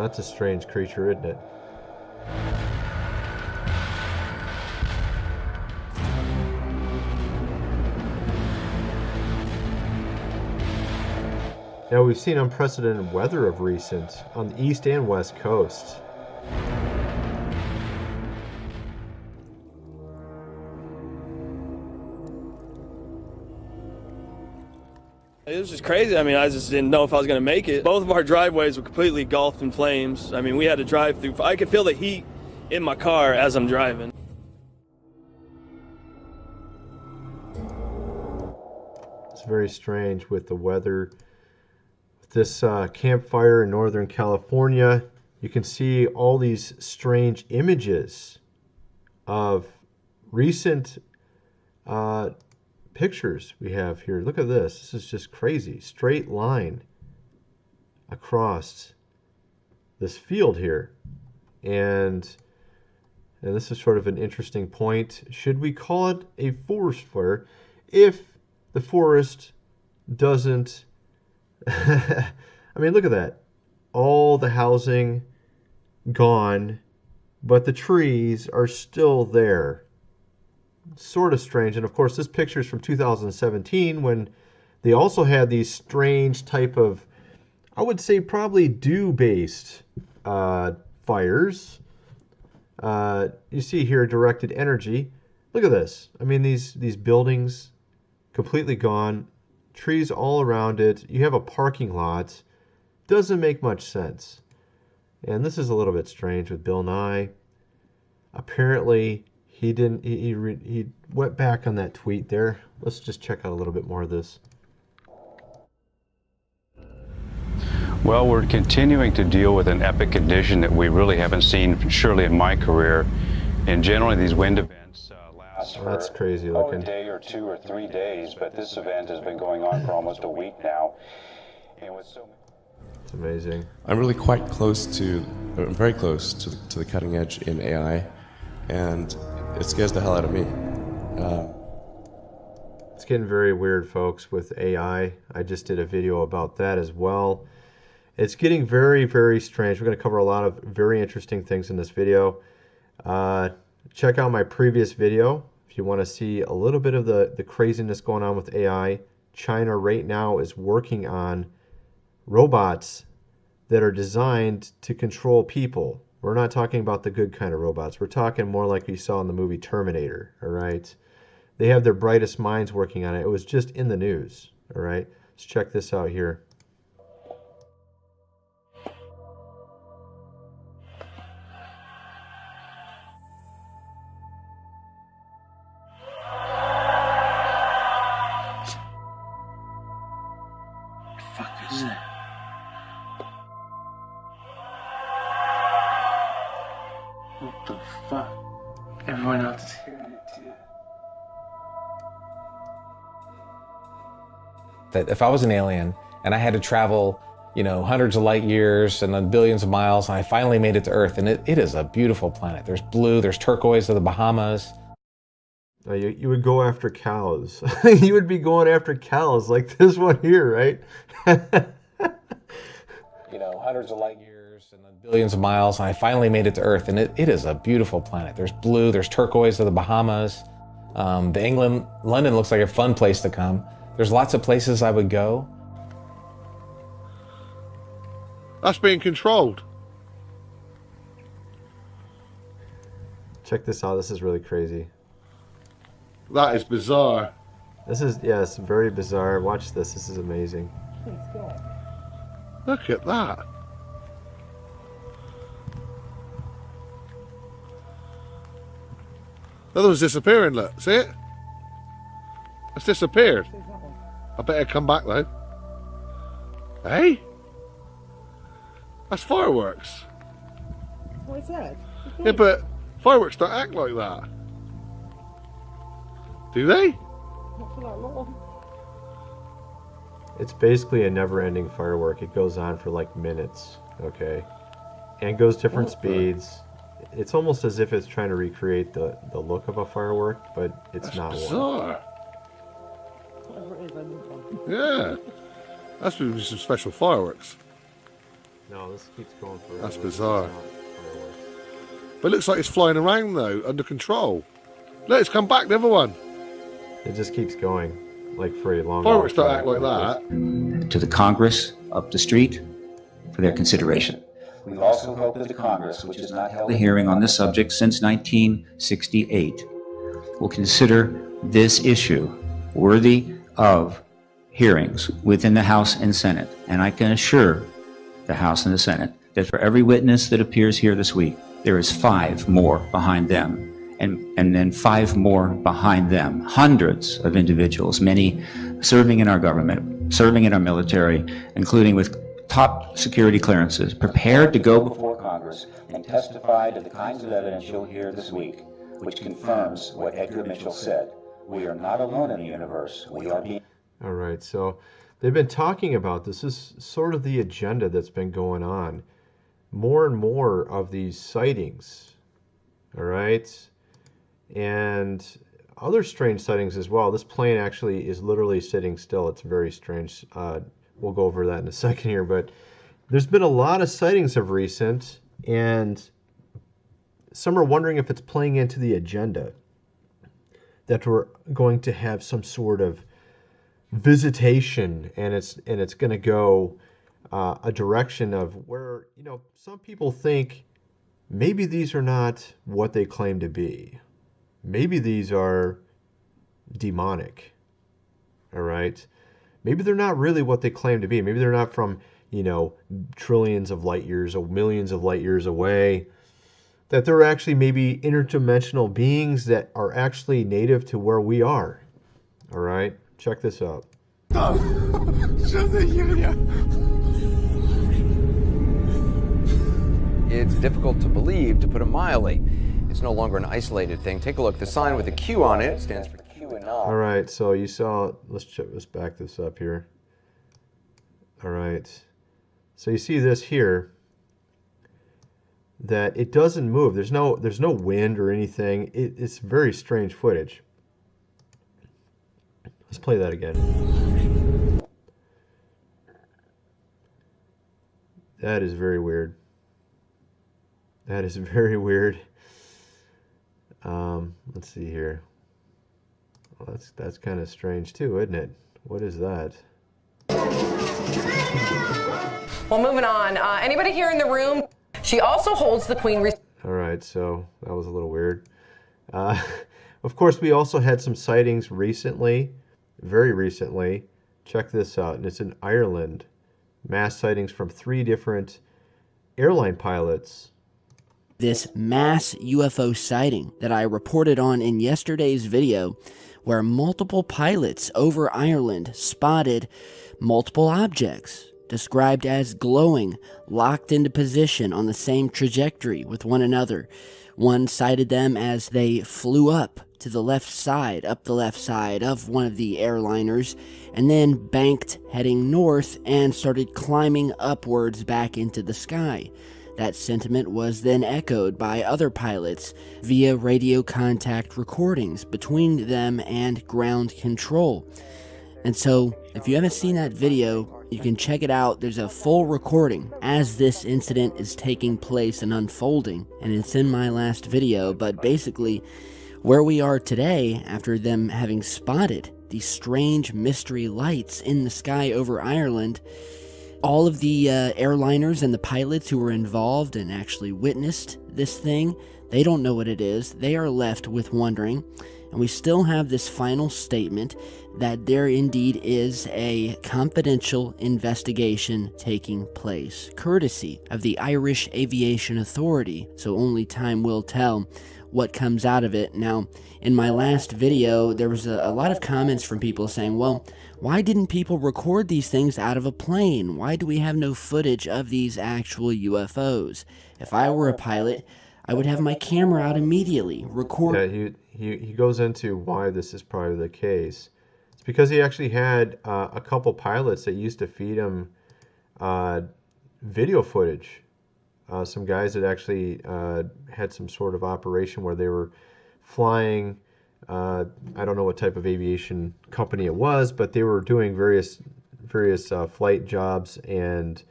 That's a strange creature, isn't it? Now, we've seen unprecedented weather of recent on the east and west coast. It was just crazy. I mean, I just didn't know if I was going to make it. Both of our driveways were completely engulfed in flames. I mean, we had to drive through. I could feel the heat in my car as I'm driving. It's very strange with the weather. With this campfire in Northern California, you can see all these strange images of recent pictures we have here. Look at this. This is just crazy. Straight line across this field here. And this is sort of an interesting point. Should we call it a forest fire if the forest doesn't... I mean, look at that. All the housing gone, but the trees are still there. Sort of strange. And of course, this picture is from 2017 when they also had these strange type of, I would say probably dew-based fires. You see here directed energy. Look at this. I mean, these buildings completely gone, trees all around it. You have a parking lot. Doesn't make much sense. And this is a little bit strange with Bill Nye. Apparently, he didn't. He went back on that tweet there. Let's just check out a little bit more of this. Well, we're continuing to deal with an epic condition that we really haven't seen, surely in my career. And generally, these wind events last that's for crazy looking. A day or 2 or 3 days, but this event has been going on for almost a week now. And with so It's amazing. I'm really quite close to, I'm very close to the cutting edge in AI, and it scares the hell out of me. It's getting very weird, folks, with AI. I just did a video about that as well. It's getting very, very strange. We're going to cover a lot of very interesting things in this video. Check out my previous video if you want to see a little bit of the craziness going on with AI. China right now is working on robots that are designed to control people. We're not talking about the good kind of robots. We're talking more like we saw in the movie Terminator, all right? They have their brightest minds working on it. It was just in the news, all right? Let's check this out here. What the fuck is that? What the fuck? Everyone else is hearing it too. That if I was an alien and I had to travel, you know, hundreds of light years and then billions of miles, and I finally made it to Earth, and it is a beautiful planet. There's blue, there's turquoise of the Bahamas. You would go after cows. You would be going after cows like this one here, right? You know, hundreds of light years and then billions of miles, and I finally made it to Earth, and it is a beautiful planet. There's blue, there's turquoise of the Bahamas. London looks like a fun place to come. There's lots of places I would go. That's being controlled. Check this out. This is really crazy. That is bizarre. This is, yes, very bizarre. Watch this. This is amazing. Look at that. The other one's disappearing, look. See it? It's disappeared. I better come back though. Hey? That's fireworks. What is that? Yeah, but fireworks don't act like that. Do they? Not for that long. It's basically a never-ending firework. It goes on for like minutes, okay? And goes different speeds. It's almost as if it's trying to recreate the look of a firework, but it's not one. Bizarre. Whatever it is, I need one. Yeah. That's going to be some special fireworks. No, this keeps going forever. That's bizarre. But it looks like it's flying around though, under control. Look, it's come back, the other one. It just keeps going, like for a long. Fireworks don't act like that. To the Congress up the street for their consideration. We also hope that the Congress, which has not held a hearing on this subject since 1968, will consider this issue worthy of hearings within the House and Senate. And I can assure the House and the Senate that for every witness that appears here this week, there is 5 more behind them, and then 5 more behind them. Hundreds of individuals, many serving in our government, serving in our military, including with top security clearances, prepared to go before Congress and testify to the kinds of evidence you'll hear this week, which confirms what Edgar Mitchell said. We are not alone in the universe. We are being... All right, so they've been talking about this. This is sort of the agenda that's been going on. More and more of these sightings, all right? And other strange sightings as well. This plane actually is literally sitting still. It's very strange. We'll go over that in a second here, but there's been a lot of sightings of recent, and some are wondering if it's playing into the agenda, that we're going to have some sort of visitation, and it's going to go a direction of where, you know, some people think maybe these are not what they claim to be. Maybe these are demonic. All right. Maybe they're not really what they claim to be. Maybe they're not from, you know, trillions of light years or millions of light years away. That they're actually maybe interdimensional beings that are actually native to where we are. All right. Check this out. It's difficult to believe, to put it mildly. It's no longer an isolated thing. Take a look. The sign with a Q on it stands for QAnon. All right, so you saw, let's back this up here. All right, so you see this here, that it doesn't move. There's no wind or anything. It's very strange footage. Let's play that again. That is very weird. That is very weird. Let's see here. Well, that's kind of strange too, isn't it? What is that? Well, moving on. Anybody here in the room? She also holds the Queen. All right, so that was a little weird. Of course, we also had some sightings recently, very recently. Check this out, and it's in Ireland. Mass sightings from 3 different airline pilots. This mass UFO sighting that I reported on in yesterday's video, where multiple pilots over Ireland spotted multiple objects described as glowing, locked into position on the same trajectory with one another. One cited them as they flew up to the left side, up the left side of one of the airliners, and then banked heading north and started climbing upwards back into the sky. That sentiment was then echoed by other pilots via radio contact recordings between them and ground control. And so, if you haven't seen that video, you can check it out. There's a full recording as this incident is taking place and unfolding, and it's in my last video. But basically, where we are today, after them having spotted these strange mystery lights in the sky over Ireland, all of the airliners and the pilots who were involved and actually witnessed this thing, they don't know what it is. They are left with wondering. And we still have this final statement that there indeed is a confidential investigation taking place, courtesy of the Irish Aviation Authority. So only time will tell what comes out of it. Now, in my last video, there was a lot of comments from people saying, well, why didn't people record these things out of a plane? Why do we have no footage of these actual UFOs? If I were a pilot, I would have my camera out immediately, record. Yeah, he goes into why this is probably the case. It's because he actually had a couple pilots that used to feed him video footage. Some guys that actually had some sort of operation where they were flying. I don't know what type of aviation company it was, but they were doing various flight jobs, and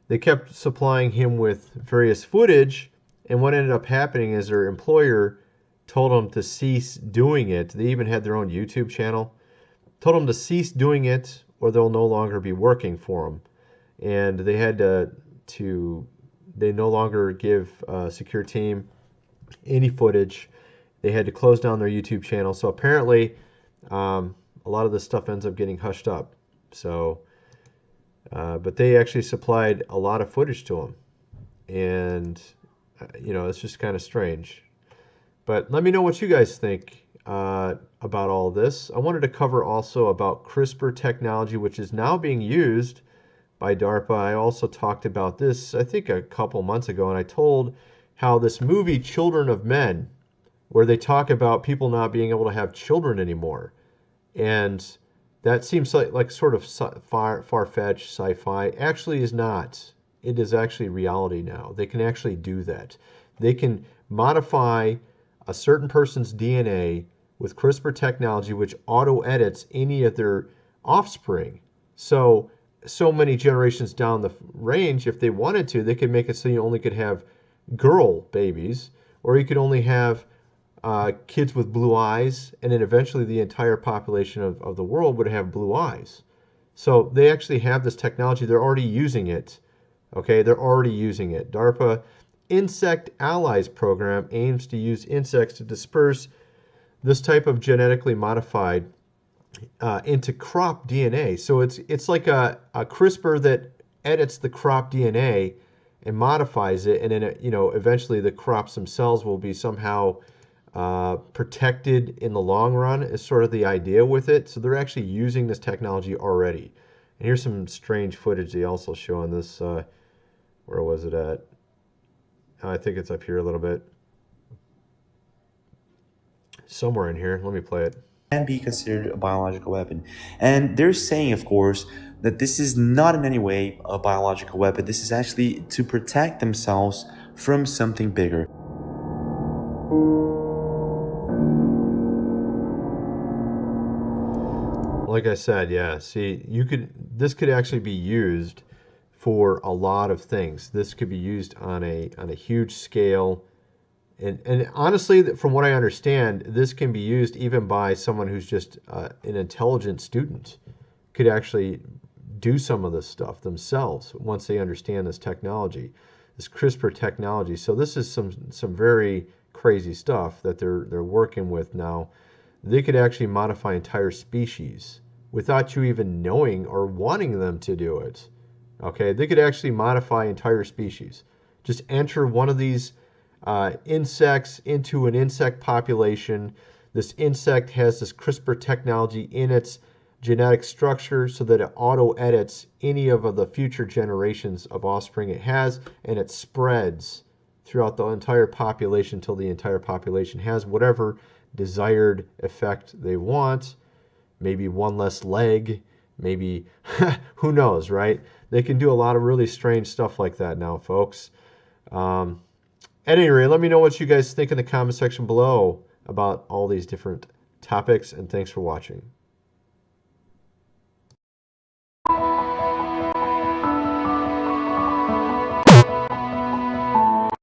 they kept supplying him with various footage, and what ended up happening is their employer told them to cease doing it. They even had their own YouTube channel. Told them to cease doing it or they'll no longer be working for them. And they had they no longer give Secure Team any footage. They had to close down their YouTube channel. So apparently a lot of this stuff ends up getting hushed up. So, but they actually supplied a lot of footage to them. And, it's just kind of strange. But let me know what you guys think about all this. I wanted to cover also about CRISPR technology, which is now being used by DARPA. I also talked about this, I think, a couple months ago, and I told how this movie, Children of Men, where they talk about people not being able to have children anymore. And that seems like sort of far-fetched sci-fi. Actually is not. It is actually reality now. They can actually do that. They can modify a certain person's DNA with CRISPR technology, which auto-edits any of their offspring. So many generations down the range, if they wanted to, they could make it so you only could have girl babies, or you could only have kids with blue eyes, and then eventually the entire population of the world would have blue eyes. So they actually have this technology. They're already using it. Okay, they're already using it. DARPA Insect Allies program aims to use insects to disperse this type of genetically modified into crop DNA. So it's like a CRISPR that edits the crop DNA and modifies it, and then eventually the crops themselves will be somehow protected in the long run. Is sort of the idea with it. So they're actually using this technology already. And here's some strange footage they also show on this. Where was it at? I think it's up here a little bit. Somewhere in here. Let me play it. Can be considered a biological weapon. And they're saying, of course, that this is not in any way a biological weapon. This is actually to protect themselves from something bigger. Like I said, yeah, see, this could actually be used for a lot of things. This could be used on a huge scale. And honestly, from what I understand, this can be used even by someone who's just an intelligent student. Could actually do some of this stuff themselves once they understand this technology, this CRISPR technology. So this is some very crazy stuff that they're working with now. They could actually modify entire species without you even knowing or wanting them to do it. Okay, they could actually modify entire species. Just enter one of these insects into an insect population. This insect has this CRISPR technology in its genetic structure so that it auto-edits any of the future generations of offspring it has, and it spreads throughout the entire population until the entire population has whatever desired effect they want. Maybe one less leg, maybe, who knows, right? They can do a lot of really strange stuff like that now, folks. At any rate, let me know what you guys think in the comment section below about all these different topics, and thanks for watching.